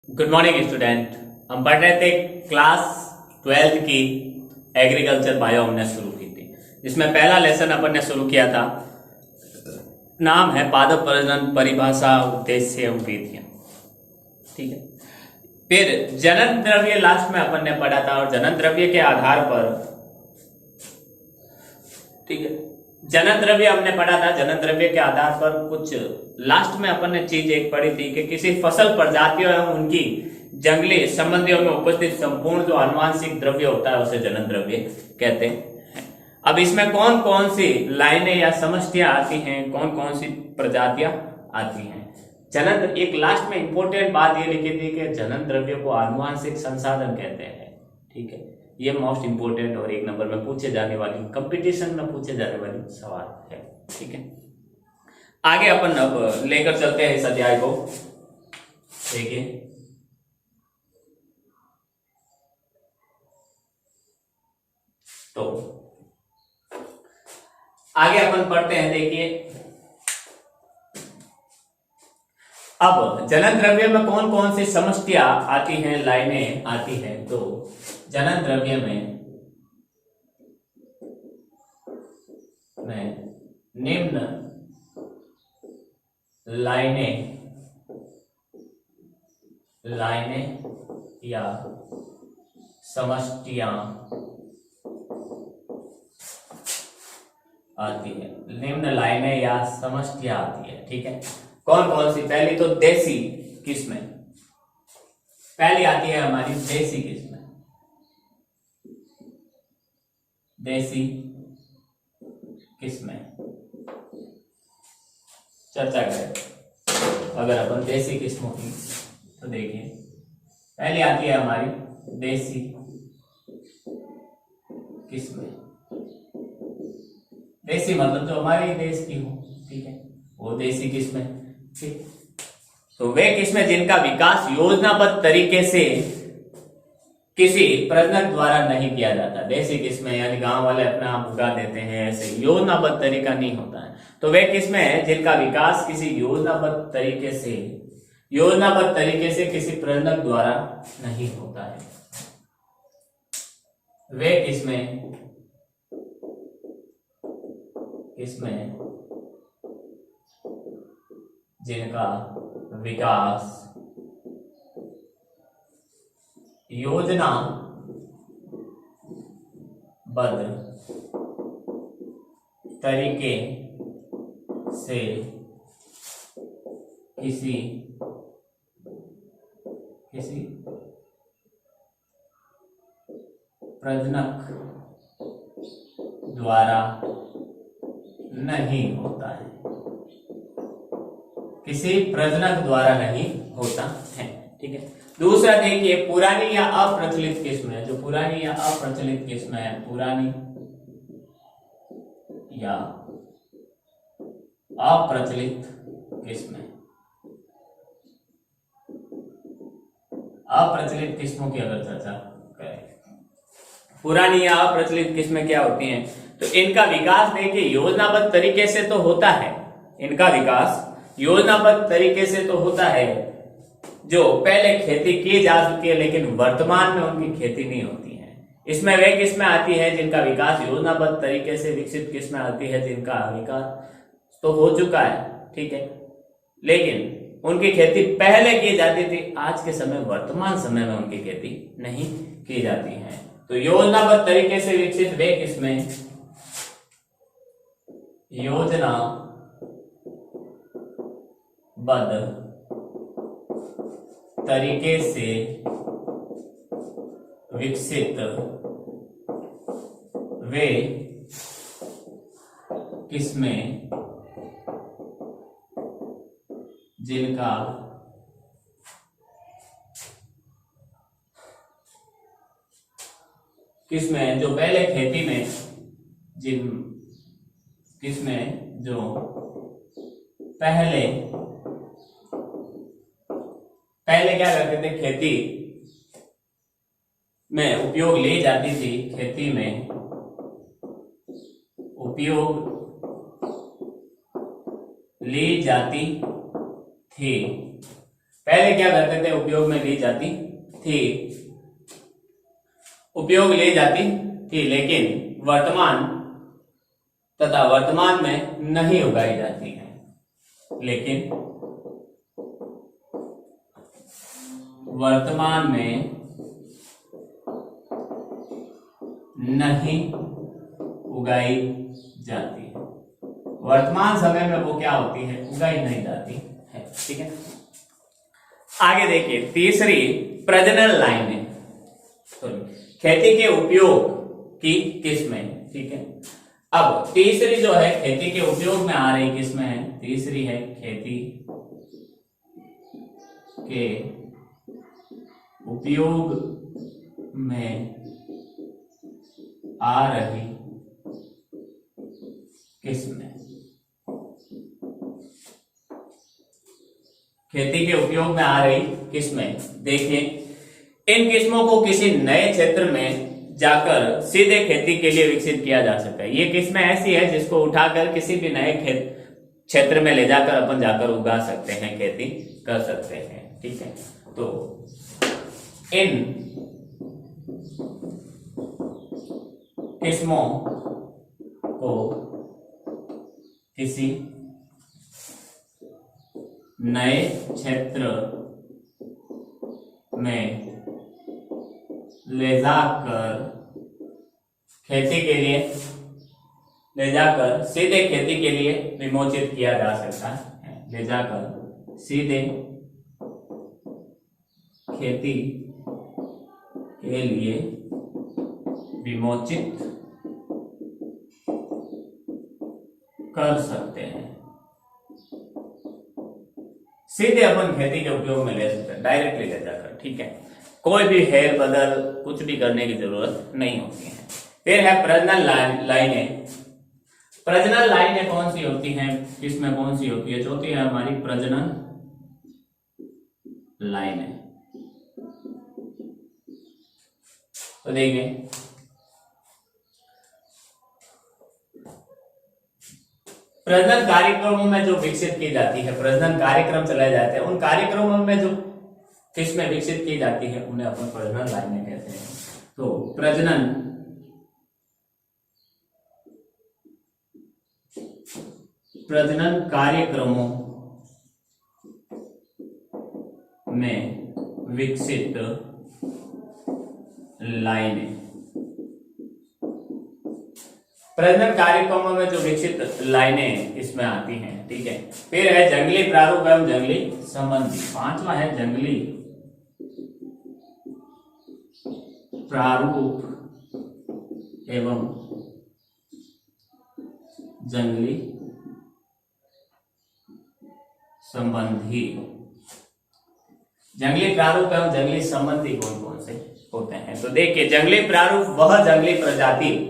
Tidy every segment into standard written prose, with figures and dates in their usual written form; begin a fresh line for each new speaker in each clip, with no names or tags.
Good morning student. हम पढ़ रहे थे क्लास 12th की एग्रीकल्चर बायो हमने शुरू की थी, जिसमें पहला लेसन अपन ने शुरू किया था, नाम है पादप प्रजनन, परिभाषा, उद्देश्य एवं विधियां। ठीक है। फिर जनन द्रव्य लास्ट में अपन ने पढ़ा था, और जनन द्रव्य के आधार पर, ठीक है, जनन द्रव्य हमने पढ़ा था। जनन द्रव्य के आधार पर कुछ लास्ट में अपन ने चीज एक पढ़ी थी कि किसी फसल प्रजातियों एवं उनकी जंगली संबंधियों में उपस्थित संपूर्ण जो आनुवांशिक द्रव्य होता है उसे जनन द्रव्य कहते हैं। अब इसमें कौन कौन सी लाइनें या समष्टियां आती हैं, कौन कौन सी प्रजातियां आती हैं। जनन, एक लास्ट में इंपॉर्टेंट बात ये लिखी थी कि जनन द्रव्य को आनुवांशिक संसाधन कहते हैं। ठीक है, ये मोस्ट इंपोर्टेंट और एक नंबर में पूछे जाने वाली, कंपटीशन में पूछे जाने वाली सवाल है। ठीक है, आगे अपन अब लेकर चलते हैं इस अध्याय को। देखिए, तो आगे अपन पढ़ते हैं। देखिए, अब जनन द्रव्य में कौन कौन सी समष्टियां आती हैं, लाइनें आती हैं। तो जनन द्रव्य में निम्न लाइनें या समष्टियां आती है। निम्न लाइनें या समष्टियां आती है। ठीक है, कौन कौन सी। पहली तो देसी किस्में, पहली आती है हमारी देसी किस्में। देसी किस्में चर्चा करें अगर अपन देसी किस्मों की, तो देखिए पहली आती है हमारी देसी किस्में। देसी मतलब जो हमारे देश की हो, ठीक है, वो देसी किस्में। ठीक, तो वे किस्में जिनका विकास योजनाबद्ध तरीके से किसी प्रजनक द्वारा नहीं किया जाता। देसी किस्में यानी गांव वाले अपने आप उगा देते हैं, ऐसे योजनाबद्ध तरीका नहीं होता है। तो वे किस्में जिनका विकास किसी योजनाबद्ध तरीके से किसी प्रजनक द्वारा नहीं होता है, वे किस्में जिनका विकास योजनाबद्ध तरीके से किसी प्रजनक द्वारा नहीं होता है, किसी प्रजनक द्वारा नहीं होता है। ठीक है, दूसरा देखिए, पुरानी या अप्रचलित किस्म है। जो पुरानी या अप्रचलित किस्म है, पुरानी या अप्रचलित किस्म है। अप्रचलित किस्मों की अगर चर्चा करें, पुरानी या अप्रचलित किस्में क्या होती हैं, तो इनका विकास देखिए योजनाबद्ध तरीके से तो होता है। इनका विकास योजनाबद्ध तरीके से तो होता है, जो पहले खेती की जा चुकी है लेकिन वर्तमान में उनकी खेती नहीं होती है। इसमें वे किस्में आती है जिनका विकास योजनाबद्ध तरीके से, विकसित किस्में आती है जिनका विकास तो हो चुका है, ठीक है, लेकिन उनकी खेती पहले की जाती थी, आज के समय वर्तमान समय में उनकी खेती नहीं की जाती है। तो योजनाबद्ध तरीके से विकसित वे किस्में योजनाबद्ध तरीके से विकसित वे किस्में जिनका किस्में जो पहले खेती में, जिन किस्में जो पहले क्या करते थे, खेती में उपयोग ली जाती थी, खेती में उपयोग ली जाती थी, पहले क्या करते थे, उपयोग ली जाती थी, लेकिन वर्तमान में नहीं उगाई जाती है, लेकिन वर्तमान में नहीं उगाई जाती है। वर्तमान समय में वो क्या होती है, उगाई नहीं जाती है। ठीक है, आगे देखिए, तीसरी प्रजनन लाइन है, खेती के उपयोग की किस्में। ठीक है, अब तीसरी जो है खेती के उपयोग में आ रही किस्में है, तीसरी है खेती के उपयोग में आ रही किस्में। खेती के उपयोग में आ रही किस्में, देखिए इन किस्मों को किसी नए क्षेत्र में जाकर सीधे खेती के लिए विकसित किया जा सकता है। ये किस्में ऐसी है जिसको उठाकर किसी भी नए क्षेत्र में ले जाकर अपन जाकर उगा सकते हैं, खेती कर सकते हैं। ठीक है, तो इन किस्मों को किसी नए क्षेत्र में ले जाकर सीधे खेती के लिए विमोचित किया जा सकता है, ले जाकर सीधे खेती के लिए विमोचित कर सकते हैं। सीधे अपन खेती के उपयोग में ले सकते हैं, डायरेक्टली ले जाकर। ठीक है, कोई भी हेर बदल कुछ भी करने की जरूरत नहीं होती है। फिर है प्रजनन लाइनें। प्रजनन लाइनें कौन सी होती हैं, किसमें कौन सी होती है, चौथी है हमारी प्रजनन लाइनें। तो देखिए प्रजनन कार्यक्रमों में जो विकसित की जाती है, प्रजनन कार्यक्रम चलाए जाते हैं, उन कार्यक्रमों में जो किस्में विकसित की जाती है उन्हें अपन प्रजनन लाइनें कहते हैं। तो प्रजनन कार्यक्रमों में विकसित लाइनें, प्रजनन कार्यक्रमों में जो विकसित लाइनें इसमें आती हैं। ठीक है, फिर है जंगली प्रारूप एवं जंगली संबंधी। पांचवा है जंगली प्रारूप एवं जंगली संबंधी। जंगली प्रारूप एवं जंगली संबंधी कौन कौन से होते हैं, तो देखिए जंगली प्रारूप वह जंगली प्रजाति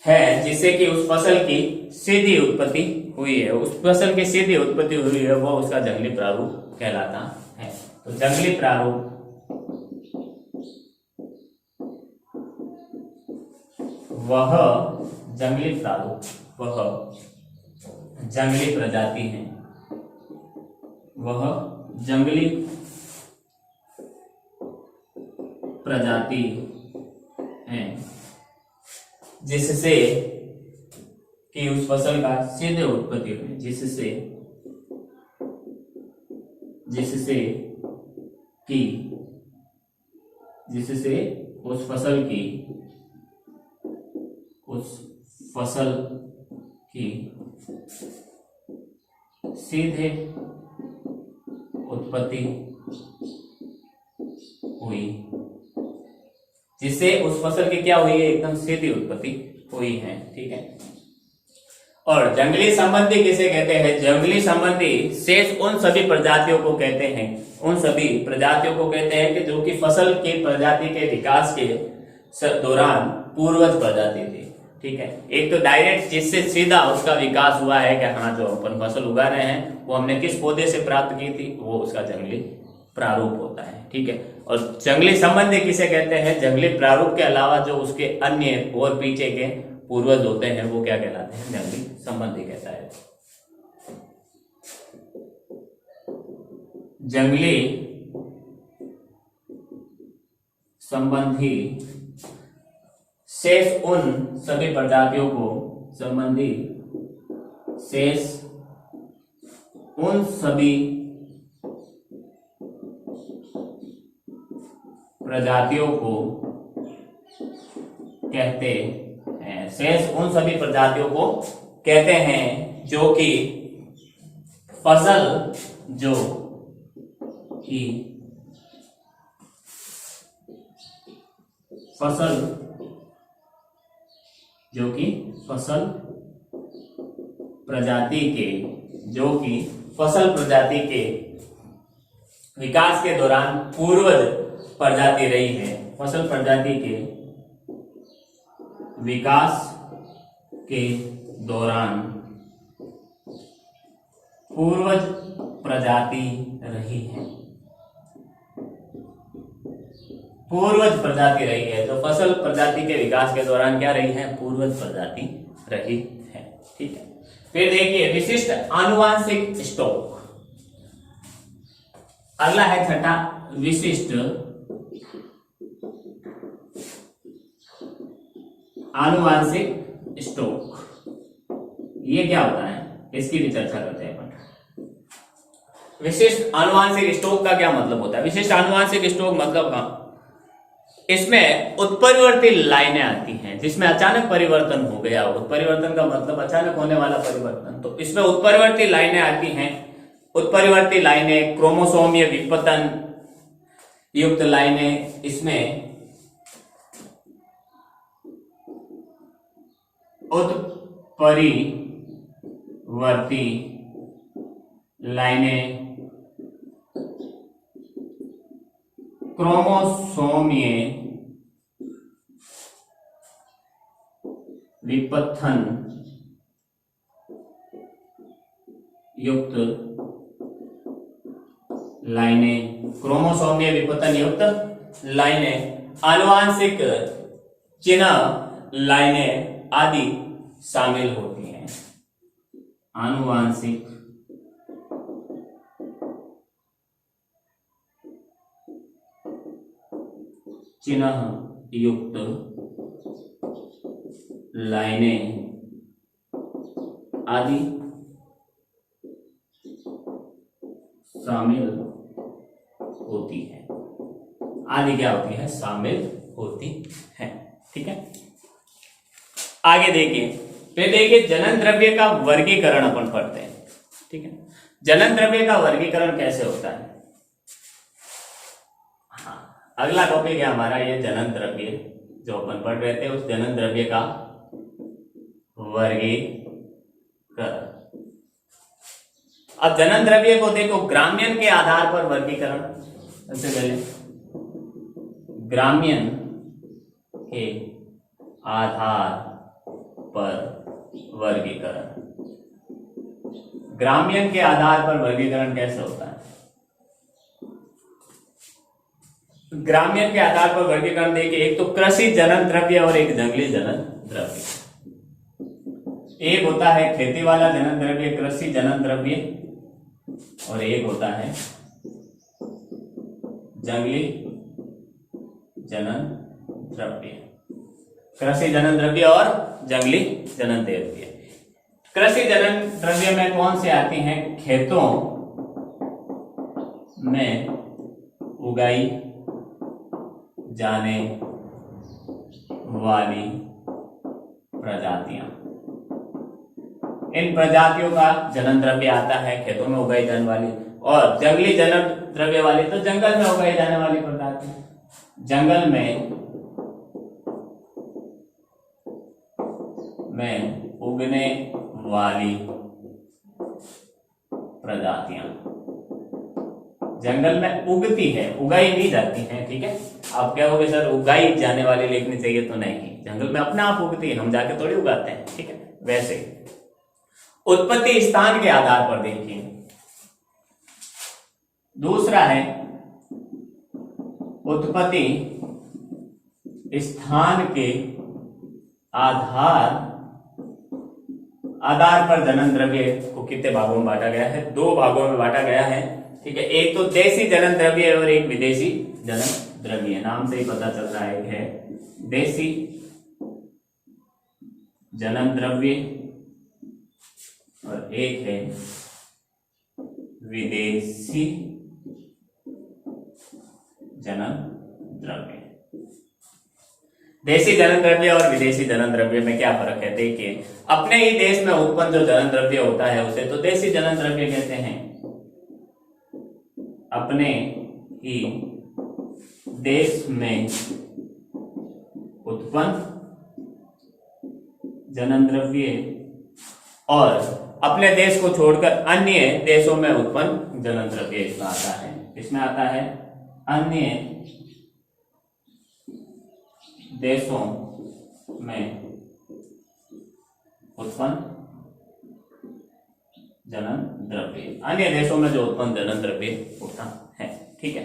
है जिससे कि उस फसल की सीधी उत्पत्ति हुई है, उस फसल की सीधी उत्पत्ति हुई है, वो उसका जंगली प्रारूप कहलाता है। तो जंगली प्रारूप वह जंगली प्रजाति है, वह जंगली प्रजाति है जिससे कि उस फसल का सीधे उत्पत्ति हुई, जिससे उस फसल की सीधे उत्पत्ति हुई, जिससे उस फसल की क्या हुई है, एकदम सीधी उत्पत्ति हुई है। ठीक है, और जंगली संबंधी किसे कहते हैं, जंगली संबंधी शेष उन सभी प्रजातियों को कहते हैं, कि जो कि फसल के प्रजाति के विकास के दौरान पूर्वज प्रजाति थी। ठीक है, एक तो डायरेक्ट जिससे सीधा उसका विकास हुआ है कि हाँ जो अपन फसल उगा रहे हैं वो हमने किस पौधे से प्राप्त की थी, वो उसका जंगली प्रारूप होता है। ठीक है, और जंगली संबंधी किसे कहते हैं, जंगली प्रारूप के अलावा जो उसके अन्य और पीछे के पूर्वज होते हैं वो क्या कहलाते हैं, जंगली संबंधी कहता है। जंगली संबंधी शेष उन सभी प्रजातियों को संबंधी शेष उन सभी प्रजातियों को कहते हैं, शेष उन सभी प्रजातियों को कहते हैं जो कि फसल जो कि फसल जो कि फसल प्रजाति के जो कि फसल प्रजाति के विकास के दौरान पूर्वज प्रजाति रही है, फसल प्रजाति के विकास के दौरान पूर्वज प्रजाति रही है, पूर्वज प्रजाति रही है। तो फसल प्रजाति के विकास के दौरान क्या रही है? पूर्वज प्रजाति रही है। ठीक है, फिर देखिए विशिष्ट आनुवांशिक स्टॉक। अगला है छठा, विशिष्ट आनुवांशिक स्टॉक। ये क्या होता है, इसकी भी चर्चा करते हैं अपन। विशिष्ट आनुवांशिक स्टॉक का क्या मतलब होता है? विशिष्ट आनुवांशिक स्टॉक मतलब हाँ, इसमें उत्परिवर्ती लाइनें आती हैं जिसमें अचानक परिवर्तन हो गया। उत्परिवर्तन का मतलब अचानक होने वाला परिवर्तन। तो इसमें उत्परिवर्ती लाइनें आती हैं। उत्परिवर्ती लाइनें, क्रोमोसोमीय विपतन युक्त लाइनें, इसमें उत्परिवर्ती लाइनें क्रोमोसोमीय विपथन युक्त लाइनें, क्रोमोसोमीय विपतन युक्त लाइनें, आनुवांशिक चिन्ह लाइनें आदि शामिल होती हैं। आनुवांशिक चिन्ह युक्त लाइनें आदि शामिल होती है। आदि क्या होती है? शामिल होती है। ठीक है, आगे देखिए, फिर देखिए जनन द्रव्य का वर्गीकरण अपन पढ़ते हैं। ठीक है, जनन द्रव्य का वर्गीकरण कैसे होता है? हाँ, अगला टॉपिक है हमारा ये जनन द्रव्य, जो अपन पढ़ रहे थे उस जनन द्रव्य का वर्गीकरण। अब जनन द्रव्य को देखो ग्राम्यन के आधार पर वर्गीकरण। सबसे पहले ग्राम्यन के आधार पर वर्गीकरण। ग्राम्यन के आधार पर वर्गीकरण कैसे होता है? ग्राम्यन के आधार पर वर्गीकरण देखिए, एक तो कृषि जनन द्रव्य और एक जंगली जनन द्रव्य। एक होता है खेती वाला जनन द्रव्य, कृषि जनन द्रव्य, और एक होता है जंगली जनन द्रव्य। कृषि जनन द्रव्य और जंगली जनन द्रव्य। कृषि जनन द्रव्य में कौन से आती हैं? खेतों में उगाई जाने वाली प्रजातियां। इन प्रजातियों का जनन द्रव्य आता है खेतों में उगाई जाने वाली। और जंगली जनन द्रव्य वाली तो जंगल में उगाई जाने वाली प्रजाति, जंगल में उगने वाली प्रजातियां। जंगल में उगती है, उगाई नहीं जाती हैं। ठीक है, आप क्या कहोगे सर उगाई जाने वाली लिखनी चाहिए, तो नहीं, जंगल में अपने आप उगती है, हम जाके थोड़ी उगाते हैं। ठीक है, वैसे उत्पत्ति स्थान के आधार पर देखिए। दूसरा है उत्पत्ति स्थान के आधार आधार पर जनन द्रव्य को कितने भागों में बांटा गया है? 2 भागों में बांटा गया है। ठीक है, एक तो देसी जनन द्रव्य और एक विदेशी जनन द्रव्य। नाम से ही पता चल रहा है, एक है देसी जनन द्रव्य और एक है विदेशी जनन द्रव्य। देसी जनन द्रव्य और विदेशी जनन द्रव्य में क्या फर्क है? देखिए, अपने ही देश में उत्पन्न जो जनन द्रव्य होता है उसे तो देसी जनन द्रव्य कहते हैं। अपने ही देश में उत्पन्न जनन द्रव्य और अपने देश को छोड़कर अन्य देशों में उत्पन्न जनन द्रव्य इसमें आता है। इसमें आता है अन्य देशों में उत्पन्न जनन द्रव्य, अन्य देशों में जो उत्पन्न जनन द्रव्य होता है। ठीक है,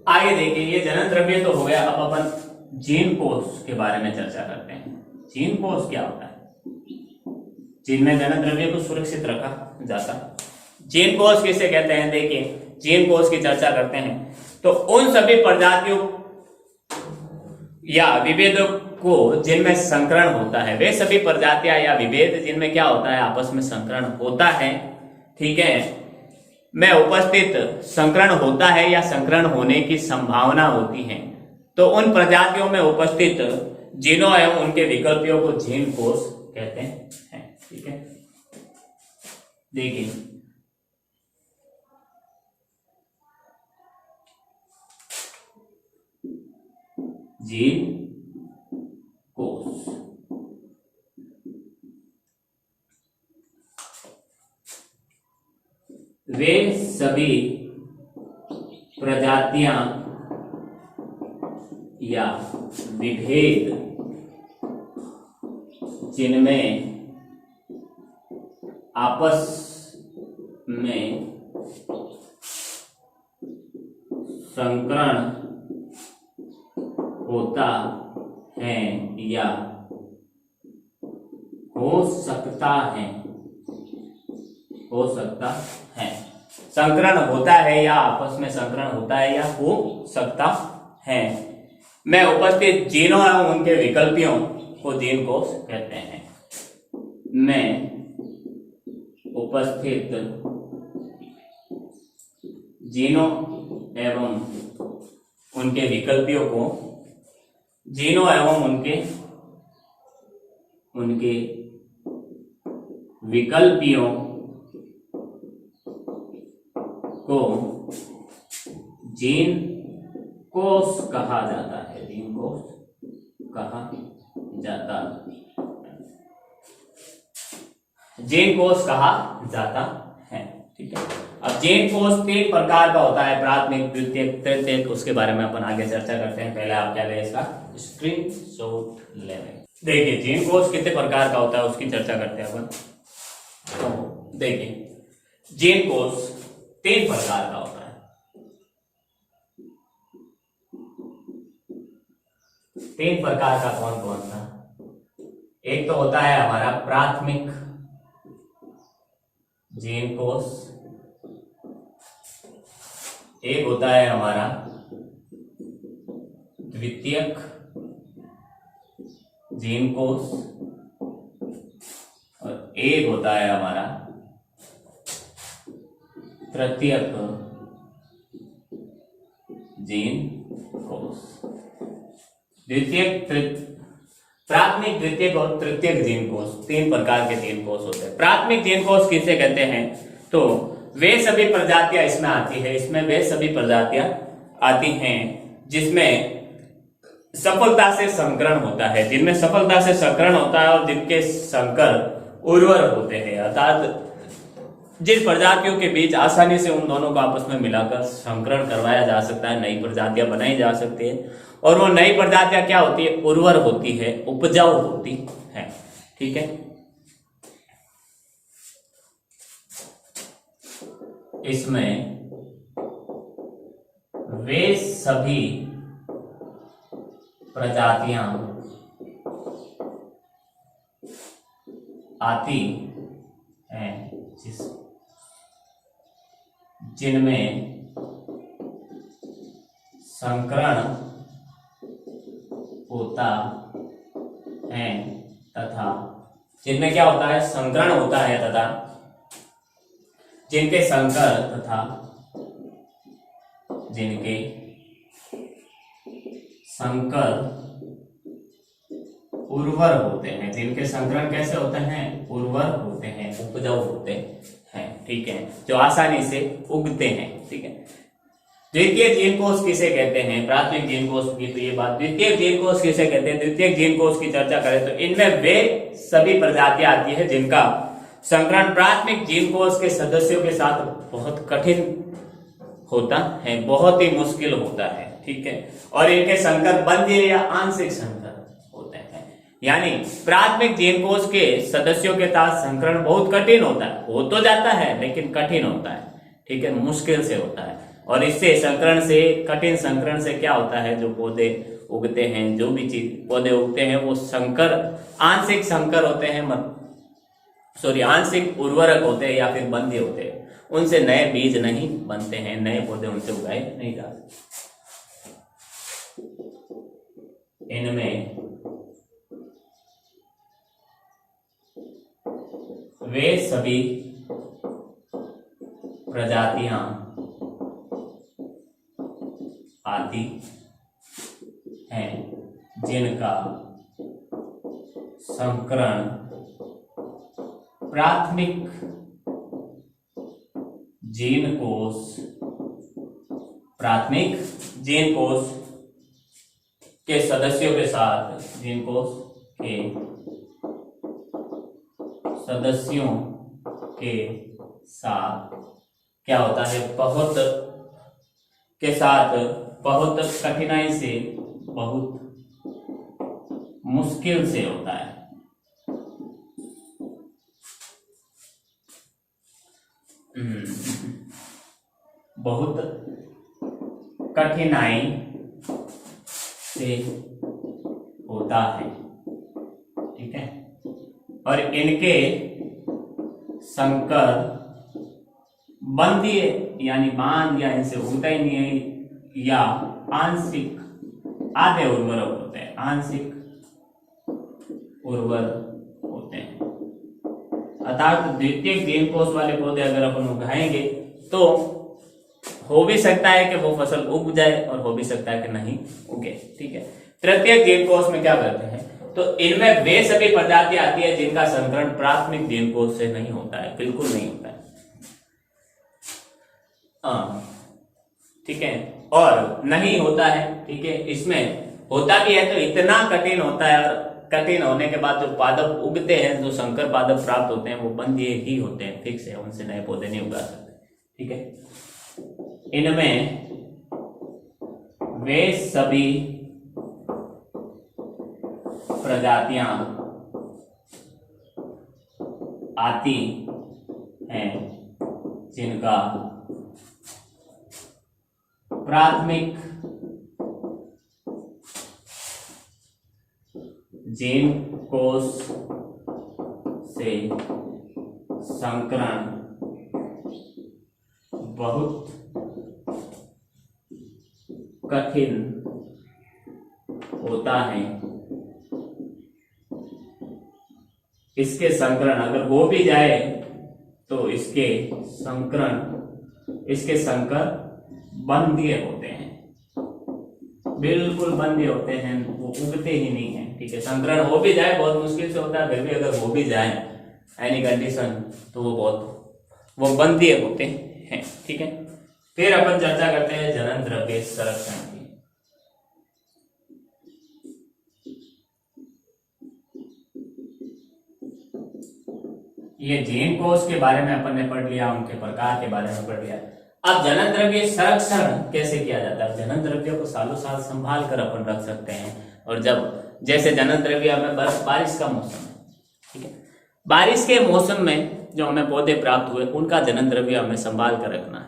आगे देखिए, ये जनन द्रव्य तो हो गया। अब अपन जीन कोष के बारे में चर्चा करते हैं। जीन कोष क्या होता है? जीन में जनन द्रव्य को सुरक्षित रखा जाता। जीन कोष किसे कहते हैं? देखिए, जीन कोष की चर्चा करते हैं तो उन सभी प्रजातियों या विभेदों को जिनमें संकरण होता है, वे सभी प्रजातियां या विभेद जिनमें क्या होता है? आपस में संकरण होता है। ठीक है, में उपस्थित संकरण होता है या संकरण होने की संभावना होती है, तो उन प्रजातियों में उपस्थित जीनों एवं उनके विकल्पियों को जीन कोष कहते हैं। ठीक है, देखिए, जीन कोष वे सभी प्रजातियां या विभेद जिनमें आपस में संकरण होता है या हो सकता है, संकरण होता है या आपस में संकरण होता है या हो सकता है, में उपस्थित जीनों एवं उनके विकल्पियों को जीन कोष कहते हैं। में उपस्थित जीनों एवं उनके विकल्पियों को जीनों एवं उनके विकल्पियों को जीन कोष कहा जाता है। जीन कोष कहा जाता जीन कोष कहा जाता है। ठीक है, अब जीन कोष 3 प्रकार का होता है, प्राथमिक, द्वितीयक, तृतीयक। उसके बारे में अपन आगे चर्चा करते हैं। पहले आप क्या लें, इसका स्क्रीनशॉट ले लें। देखिए, जीन कोष कितने प्रकार का होता है उसकी चर्चा करते हैं अपन। तो देखिए, जीन कोष 3 प्रकार का होता है। 3 प्रकार का कौन कौन सा? एक तो होता है हमारा प्राथमिक जीन कोष, एक होता है हमारा द्वितीयक जीन कोष और एक होता है हमारा तृतीयक जीन कोष। प्राथमिक, द्वितीयक और तृतीयक जीन कोष 3 प्रकार के जीन कोष होते हैं। प्राथमिक जीन कोष किसे कहते हैं? तो वे सभी प्रजातियां इसमें आती है, इसमें वे सभी प्रजातियां आती हैं जिसमें सफलता से संकरण होता है, जिनमें सफलता से संकरण होता है और जिनके संकर उर्वर होते हैं, अर्थात जिस प्रजातियों के बीच आसानी से उन दोनों को आपस में मिलाकर संकरण करवाया जा सकता है, नई प्रजातियां बनाई जा सकती है। और वो नई प्रजातियां क्या होती है? उर्वर होती है, उपजाऊ होती है। ठीक है, इसमें वे सभी प्रजातियां आती है जिनमें संकरण होता है तथा जिनमें क्या होता है, संकरण होता है तथा जिनके संकर तथा जिनके संकर उर्वर होते हैं। जिनके संकरण कैसे होते हैं, उर्वर होते हैं, उपजाऊ होते हैं, ठीक है, जो आसानी से उगते हैं, ठीक है। द्वितीय जीन कोष किसे कहते हैं, प्राथमिक जीन कोष की तो ये बात, द्वितीय जीन कोष किसे कहते हैं, द्वितीय जीन कोष की चर्चा करें तो इनमें वे सभी प्रजातियां आती है जिनका संकरण प्राथमिक जीन कोष के सदस्यों के साथ बहुत कठिन होता है, बहुत ही मुश्किल होता है, ठीक है, और इनके संकर बंध्य या आंशिक संकर होते हैं। यानी प्राथमिक जीन कोष के सदस्यों के साथ संकरण बहुत कठिन होता है, हो तो जाता है लेकिन कठिन होता है, ठीक है, मुश्किल से होता है। और इससे संकरण से, कठिन संकरण से क्या होता है, जो पौधे उगते हैं, जो भी चीज पौधे उगते हैं वो संकर, आंशिक संकर होते हैं, आंशिक उर्वरक होते हैं या फिर बंध्य होते हैं, उनसे नए बीज नहीं बनते हैं, नए पौधे उनसे उगाए नहीं जा सकते। इनमें वे सभी प्रजातियां आती हैं जिनका संकरण प्राथमिक जीन कोष के सदस्यों के साथ, जीन कोष के सदस्यों के साथ क्या होता है, बहुत कठिनाई से, बहुत मुश्किल से होता है। बहुत कठिनाई से होता है, ठीक है, और इनके संकर बंध्य यानी बांध या इनसे उगता ही नहीं है, या आंशिक आधे उर्वरक होते हैं, आंशिक उर्वर होते हैं। अर्थात द्वितीय जीन कोष वाले पौधे अगर अपन उगाएंगे तो हो भी सकता है कि वो फसल उग जाए और हो भी सकता है कि नहीं उगे, ठीक है। तृतीय जीन कोष में क्या करते हैं, तो इनमें वे सभी प्रजातियां आती है जिनका संकरण प्राथमिक जीन कोष से नहीं होता है, बिल्कुल नहीं होता है, ठीक है, और नहीं होता है, ठीक है, इसमें होता भी है तो इतना कठिन होता है, और कठिन होने के बाद जो पादप उगते हैं, जो संकर पादप प्राप्त होते हैं वो बंध्य ही होते हैं, फिक्स है, उनसे नए पौधे नहीं उगा सकते, ठीक है। इनमें वे सभी प्रजातियां आती हैं जिनका प्राथमिक जीन कोष से संकरण बहुत कठिन होता है। इसके संकरण अगर हो भी जाए तो इसके संकर बंध्य होते हैं, बिल्कुल बंध्य होते हैं, वो उगते ही नहीं है, ठीक है। संकरण हो भी जाए बहुत मुश्किल से होता है, फिर भी अगर हो भी जाए एनी कंडीशन तो वो बंध्य होते हैं, ठीक है। फिर अपन चर्चा करते हैं जनन द्रव्य संरक्षण की। ये जीन कोष के बारे में अपन ने पढ़ लिया, उनके प्रकार के बारे में पढ़ लिया। अब जनन द्रव्य संरक्षण कैसे किया जाता है, जनन द्रव्य को सालों साल संभाल कर अपन रख सकते हैं। और जब जैसे जनन द्रव्य हमें बारिश का मौसम है, ठीक है, बारिश के मौसम में जो हमें पौधे प्राप्त हुए उनका जनन द्रव्य हमें संभाल कर रखना है,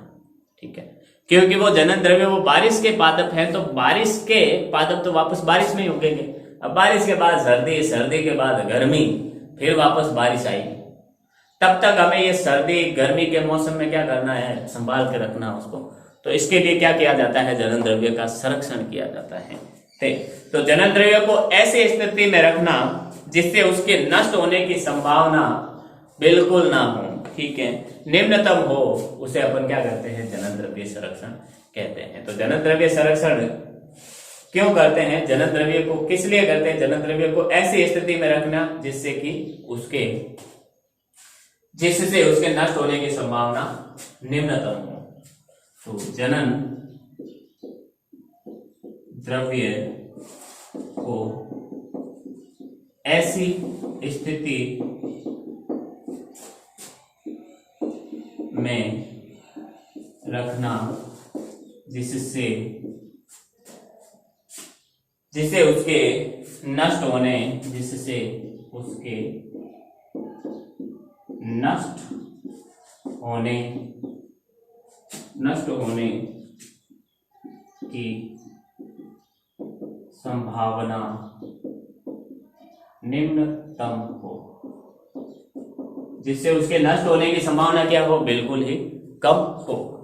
ठीक है, क्योंकि वो जनन द्रव्य वो बारिश के पादप हैं, तो बारिश के पादप तो वापस बारिश में ही उगेंगे। अब बारिश के बाद सर्दी, सर्दी के बाद गर्मी, फिर वापस बारिश आई, तब तक हमें ये सर्दी गर्मी के मौसम में क्या करना है, संभाल के रखना उसको। तो इसके लिए क्या किया जाता है, जनन द्रव्य का संरक्षण किया जाता है। तो जनन द्रव्य को ऐसी स्थिति में रखना जिससे उसके नष्ट होने की संभावना बिल्कुल ना हो, ठीक है, निम्नतम हो, उसे अपन क्या करते हैं, जनन द्रव्य संरक्षण कहते हैं। तो जनन द्रव्य संरक्षण क्यों करते हैं, जनन द्रव्य को किस लिए करते हैं, जनन द्रव्य को ऐसी स्थिति में रखना जिससे उसके नष्ट होने की संभावना निम्नतम हो। तो जनन द्रव्य को ऐसी स्थिति में रखना जिससे उसके नष्ट होने की संभावना निम्नतम हो, जिससे उसके नष्ट होने की संभावना क्या हो, बिल्कुल ही कम हो।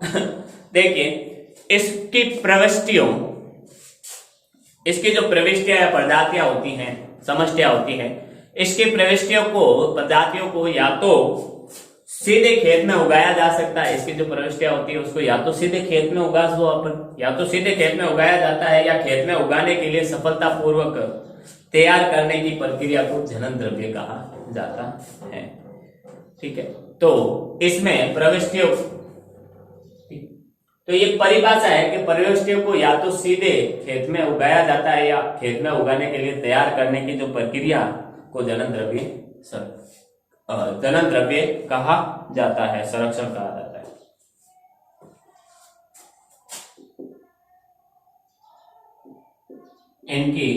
देखिए इसकी जो प्रविष्टियां या प्रजातियां होती हैं, समष्टियां होती हैं, इसकी प्रजातियों को या तो सीधे खेत में उगाया जा सकता है। इसकी जो प्रविष्टियां होती है उसको या तो सीधे खेत में उगा दो अपन, या तो सीधे खेत में उगाया जाता है, या खेत में उगाने के लिए सफलतापूर्वक तैयार करने की प्रक्रिया को जनन द्रव्य कहा जाता है, ठीक है। तो इसमें प्रविष्टियों, तो ये परिभाषा है कि प्रविष्टियों को या तो सीधे खेत में उगाया जाता है या खेत में उगाने के लिए तैयार करने की जो प्रक्रिया को जनन द्रव्य कहा जाता है, संरक्षण कहा जाता है। इनकी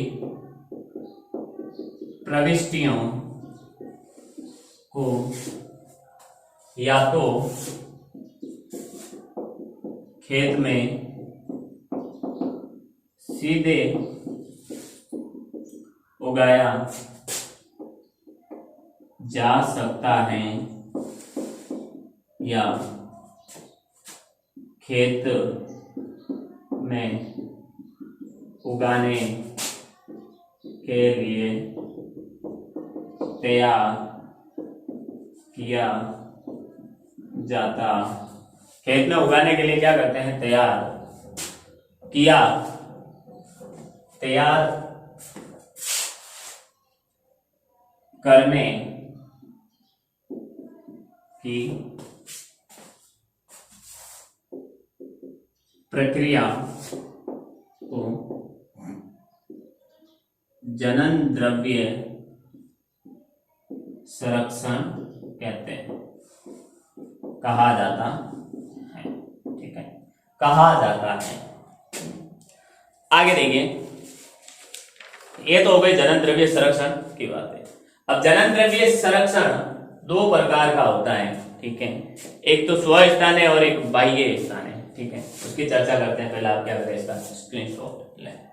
प्रविष्टियों को या तो खेत में सीधे उगाया जा सकता है या खेत में उगाने के लिए तैयार किया जाता, खेत में उगाने के लिए क्या करते हैं, तैयार करने की प्रक्रिया को जनन द्रव्य संरक्षण कहते हैं, कहा जाता है, ठीक है, कहा जाता है। आगे देखिए, ये तो हो गई जनन द्रव्य संरक्षण की बात है। अब जनन द्रव्य संरक्षण दो प्रकार का होता है, ठीक है, एक तो स्व स्थान है और एक बाह्य स्थान है, ठीक है। उसकी चर्चा करते हैं। पहले आप क्या करें, इसका स्क्रीनशॉट लें।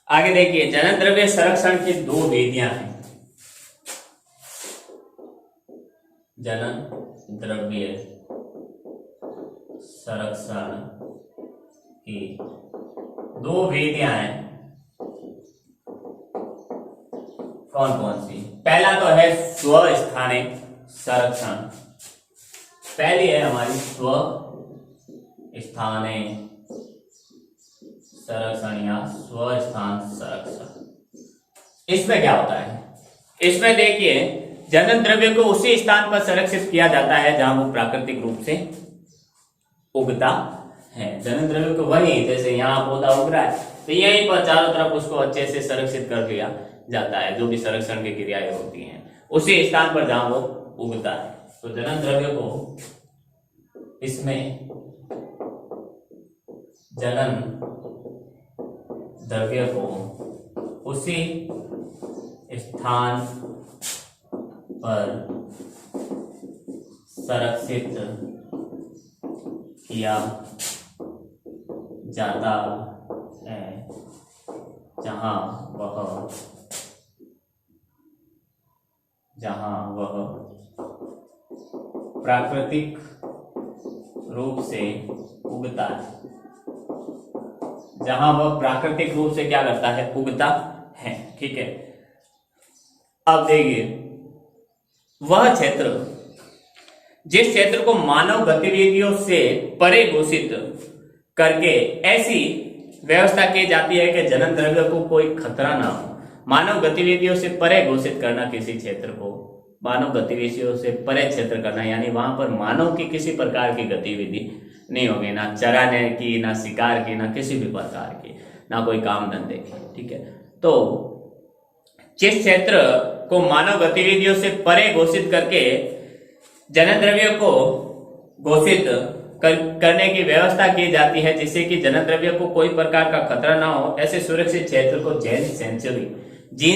आगे देखिए, जनन द्रव्य संरक्षण की दो विधियां हैं। जनन द्रव्य संरक्षण की दो विधियां हैं। कौन कौन सी? पहला तो है स्वस्थाने संरक्षण। पहली है हमारी स्वस्थाने संरक्षण या स्वस्थान संरक्षण। इसमें क्या होता है? इसमें देखिए जनन द्रव्य को उसी स्थान पर संरक्षित किया जाता है जहां वो प्राकृतिक रूप से उगता है। जनन द्रव्य को वही, जैसे यहाँ पौधा उग रहा है तो यहीं पर चारों तरफ उसको अच्छे से संरक्षित कर दिया जाता है, जो भी संरक्षण की क्रियाएं होती हैं उसी स्थान पर जहां वो उगता है। तो जनन द्रव्य को इसमें जनन द्रव्य को उसी स्थान पर संरक्षित किया जाता है जहां वह प्राकृतिक रूप से उगता है, जहां वह प्राकृतिक रूप से क्या करता है, उगता है। ठीक है, अब देखिए वह क्षेत्र, जिस क्षेत्र को मानव गतिविधियों से परे घोषित करके ऐसी व्यवस्था की जाती है कि जनन द्रव्य को कोई खतरा ना हो। मानव गतिविधियों से परे घोषित करना किसी क्षेत्र को, मानव गतिविधियों से परे क्षेत्र करना, यानी वहां पर मानव की किसी प्रकार की गतिविधि नहीं होगी, ना चराने की, ना शिकार की, ना किसी भी प्रकार की, ना कोई काम धंधे की। ठीक है, तो जिस क्षेत्र को मानव गतिविधियों से परे घोषित करके जनन द्रव्य को घोषित करने की व्यवस्था की जाती है जिससे कि जनन द्रव्य को कोई प्रकार का खतरा ना हो, ऐसे सुरक्षित क्षेत्र को जीन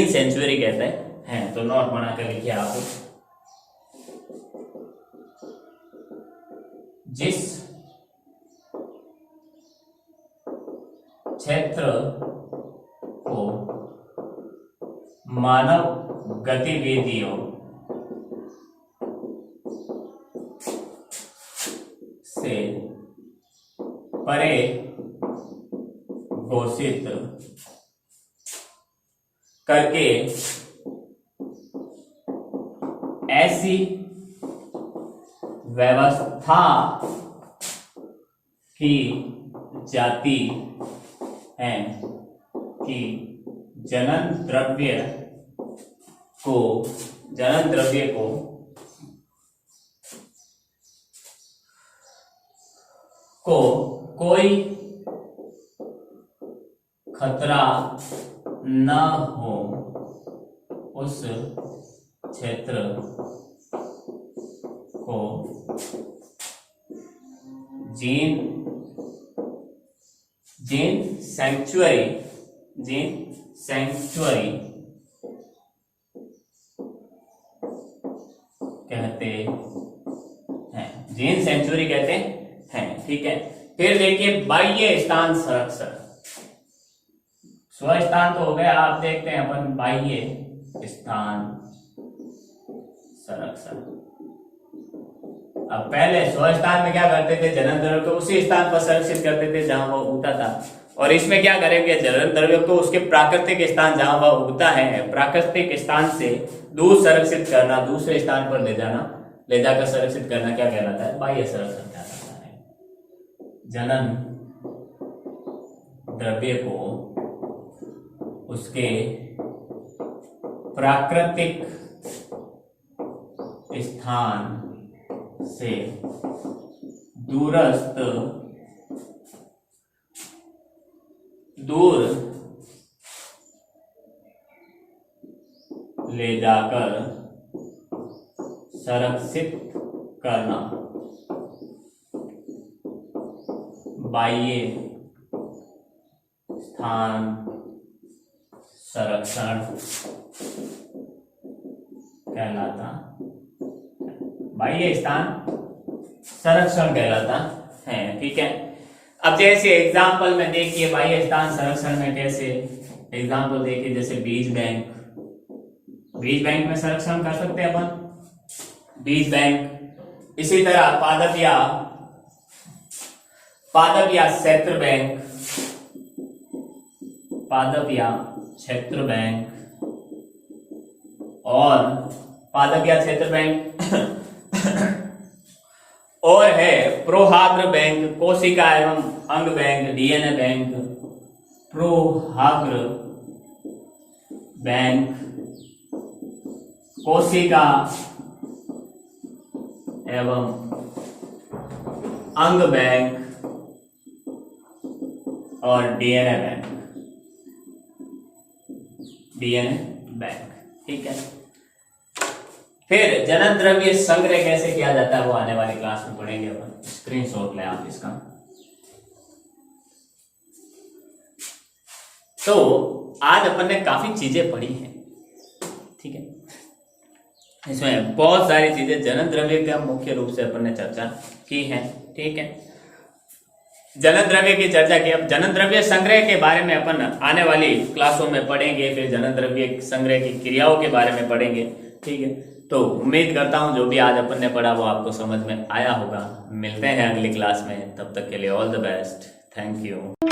सेंचुरी कहते हैं। तो नोट बना कर लिखिए आप, जिस क्षेत्र को मानव गतिविधियों से परे घोषित करके ऐसी व्यवस्था की जाती है कि जनन द्रव्य को कोई खतरा न हो, उस क्षेत्र को जीन सेंचुरी कहते हैं, जीन सेंचुरी कहते हैं। ठीक है, फिर देखिए बाह्य स्थान संरक्षण। स्वस्थान तो हो गया, आप देखते हैं अपन बाह्य स्थान संरक्षण। अब पहले स्वस्थान में क्या करते थे, जनन द्रव्य को उसी स्थान पर संरक्षित करते थे जहां वो उगता था, और इसमें क्या करेंगे, जनन द्रव्य को उसके प्राकृतिक स्थान जहां वह उगता है, प्राकृतिक स्थान से दूर संरक्षित करना, दूसरे स्थान पर ले जाकर संरक्षित करना क्या कहलाता है, बाह्य संरक्षण कहलाता है। जनन द्रव्य को उसके प्राकृतिक स्थान से दूर ले जाकर संरक्षित करना बाह्य स्थान संरक्षण कहलाता, बाह्य स्थान संरक्षण कहलाता है। ठीक है, अब जैसे एग्जाम्पल में देखिए बाह्य स्थान संरक्षण में कैसे एग्जाम्पल देखिए, जैसे बीज बैंक में संरक्षण कर सकते हैं अपन, बीज बैंक। इसी तरह पादप या क्षेत्र बैंक और पादप या क्षेत्र बैंक और है प्रोहाग्र बैंक, कोशिका एवं अंग बैंक, डीएनए बैंक, प्रोहाग्र बैंक कोशिका एवं अंग बैंक और डीएनए बैंक, डीएनए बैंक, ठीक है। फिर जनन द्रव्य संग्रह कैसे किया जाता है वो आने वाली क्लास में पढ़ेंगे अपन, स्क्रीनशॉट लें आप इसका। तो आज अपन ने काफी चीजें पढ़ी हैं, ठीक है। इसमें बहुत सारी चीजें जनन द्रव्य का मुख्य रूप से अपन ने चर्चा की है, ठीक है। जनन द्रव्य की चर्चा की, अब जनन द्रव्य संग्रह के बारे में अपन आने वाली क्लासों में पढ़ेंगे, फिर जनन द्रव्य संग्रह की क्रियाओं के बारे में पढ़ेंगे, ठीक है। तो उम्मीद करता हूं जो भी आज अपन ने पढ़ा वो आपको समझ में आया होगा। मिलते हैं अगली क्लास में, तब तक के लिए all the best, thank you.